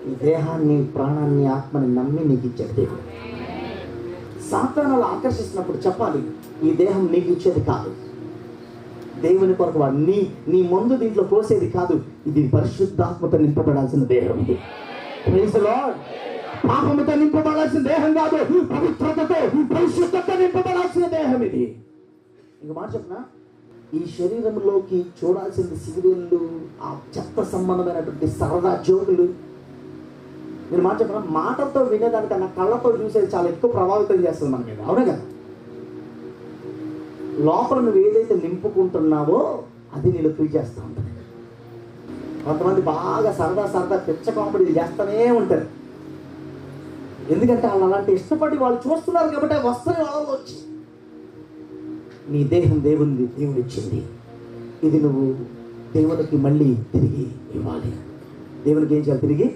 ఈ దేహాన్ని, ప్రాణాన్ని, ఆత్మని నమ్మి నీకు ఇచ్చాడు దేవుడు. సాతానాలు ఆకర్షిస్తున్నప్పుడు చెప్పాలి, ఈ దేహం నీకు ఇచ్చేది కాదు, దేవుని కొరకు వాడు నీ ముందు దీంట్లో పోసేది కాదు, ఇది పరిశుద్ధాత్మతో నింపబడాల్సిన దేహం. ఇది ప్రైజ్ ది లార్డ్. పాపముతో నింపబడాల్సిన దేహం కాదు, పవిత్రతతో, పరిశుద్ధతతో నింపబడాల్సిన దేహం ఇది. ఇంక మాట చెప్పనా, ఈ శరీరంలోకి చూడాల్సిన సీరియళ్ళు, ఆ చెత్త సంబంధమైనటువంటి సరదా జోకులు, నేను మాట చెప్పిన మాటలతో వినేదానికన్నా కళ్ళతో చూసేది చాలా ఎక్కువ ప్రభావితం చేస్తుంది మన మీద. అవునే కదా? లోపల నువ్వు ఏదైతే నింపుకుంటున్నావో అది నీళ్ళు ఫీల్ చేస్తూ ఉంటుంది. కొంతమంది బాగా సరదా పిచ్చ కామెడీలు చేస్తూనే ఉంటారు. ఎందుకంటే వాళ్ళు అలాంటి ఇష్టపడి వాళ్ళు చూస్తున్నారు కాబట్టి వస్తాయి వాళ్ళలో వచ్చి. నీ దేహం దేవుడు ఇచ్చింది, ఇది నువ్వు దేవునికి మళ్ళీ తిరిగి ఇవ్వాలి. దేవునికి ఏం చేయాలి? తిరిగి